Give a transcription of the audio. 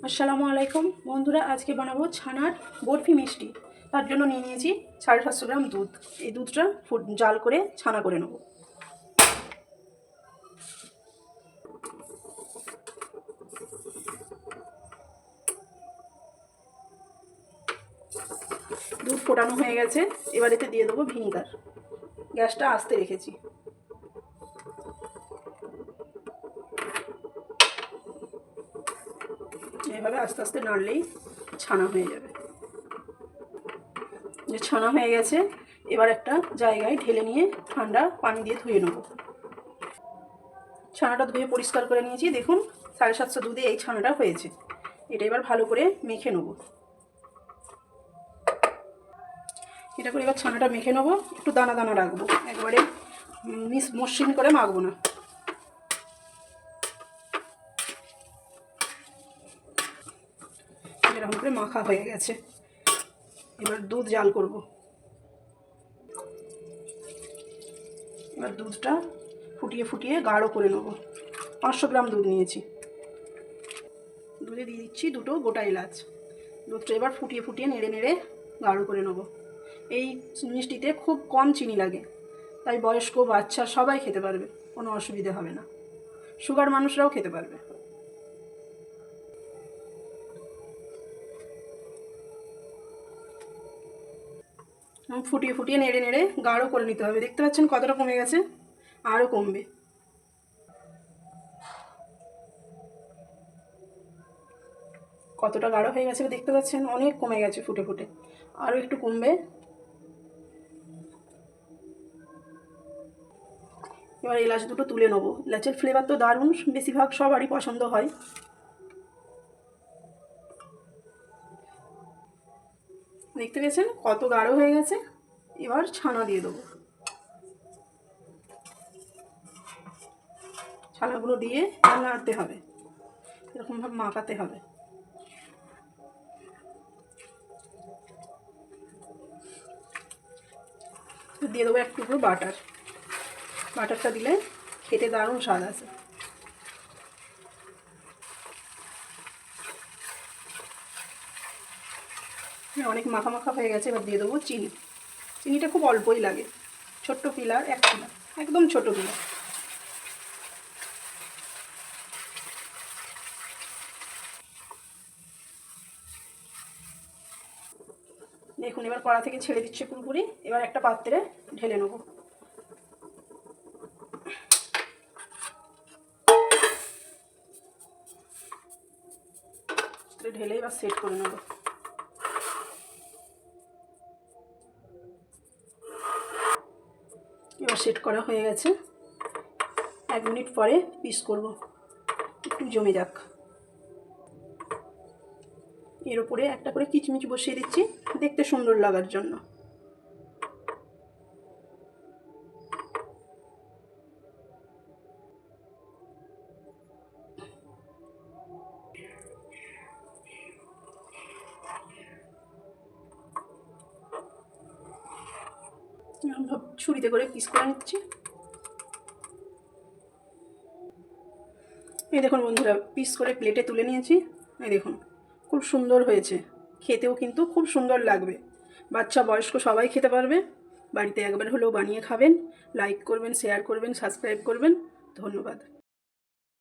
আসসালামু আলাইকুম বন্ধুরা, আজকে বানাবো ছানার বরফি মিষ্টি। তার জন্য নিয়ে নিয়েছি 750 গ্রাম দুধ। এই দুধটা জাল করে ছানা করে নেব। দুধ ফোটানো হয়ে গেছে, এবার এতে দিয়ে দেবো ভিনিগার। গ্যাসটা আস্তে রেখেছি। এভাবে আস্তে আস্তে নাড়লেই ছানা হয়ে যাবে। যে ছানা হয়ে গেছে, এবার একটা জায়গায় ঢেলে নিয়ে ঠান্ডা পানি দিয়ে ধুয়ে নেব। ছানাটা ধুয়ে পরিষ্কার করে নিয়েছি। দেখুন 750 দুধে এই ছানাটা হয়েছে। এটা এবার ভালো করে মেখে নেব। এটা করে এবার ছানাটা মেখে নেবো। একটু দানা দানা রাখবো, একবারে মসৃণ করে মাখবো না। এরকম করে মাখা হয়ে গেছে। এবার দুধ জাল করব। এবার দুধটা ফুটিয়ে ফুটিয়ে গাঢ় করে নেব। 500 গ্রাম দুধ নিয়েছি। দুধে দিয়ে দিচ্ছি 2টো গোটা এলাচ। দুধটা এবার ফুটিয়ে ফুটিয়ে নেড়ে নেড়ে গাঢ় করে নেব। এই মিষ্টিতে খুব কম চিনি লাগে, তাই বয়স্ক বাচ্চা সবাই খেতে পারবে, কোনো অসুবিধে হবে না। সুগার মানুষরাও খেতে পারবে। ফুটিয়ে ফুটিয়ে নেড়ে নেড়ে গাঢ় করে নিতে হবে। দেখতে পাচ্ছেন কতটা কমে গেছে, আরও কমবে। কতটা গাঢ় হয়ে গেছে দেখতে পাচ্ছেন, অনেক কমে গেছে ফুটে ফুটে, আরও একটু কমবে। এবার এলাচ দুটো তুলে নেবো। এলাচের ফ্লেভার তো দারুণ, বেশিরভাগ সবারই পছন্দ হয়। দেখতে পেয়েছেন কত গাঢ় হয়ে গেছে। এবার ছানা দিয়ে দেবো। ছানাগুলো দিয়ে নাড়তে হবে, এরকমভাবে মাখাতে হবে। দিয়ে দেবো এক টুকরো বাটার। বাটারটা দিলে খেতে দারুণ স্বাদ আছে। অনেক মাখা মাখা হয়ে গেছে। এবার দিয়ে দেবো চিনি। চিনিটা খুব অল্পই লাগে, ছোট্ট পিলার, 1 পিলার, একদম ছোট পিলার। দেখুন এবার কড়া থেকে ছেড়ে দিচ্ছে পুরোপুরি। এবার একটা পাত্রে ঢেলে নেব। ঢেলে এবার সেট করে নেব। এবার সেট করা হয়ে গেছে। 1 মিনিট পরে পিস করব, একটু জমে যাক। এর উপরে একটা করে কিচমিচ বসিয়ে দিচ্ছি, দেখতে সুন্দর লাগার জন্য। ছুরিতে করে পিস করে নিচ্ছি। এই দেখুন বন্ধুরা, পিস করে প্লেটে তুলে নিয়েছি। এই দেখুন খুব সুন্দর হয়েছে, খেতেও কিন্তু খুব সুন্দর লাগবে। বাচ্চা বয়স্ক সবাই খেতে পারবে। বাড়িতে একবার হলেও বানিয়ে খাবেন। লাইক করবেন, শেয়ার করবেন, সাবস্ক্রাইব করবেন। ধন্যবাদ।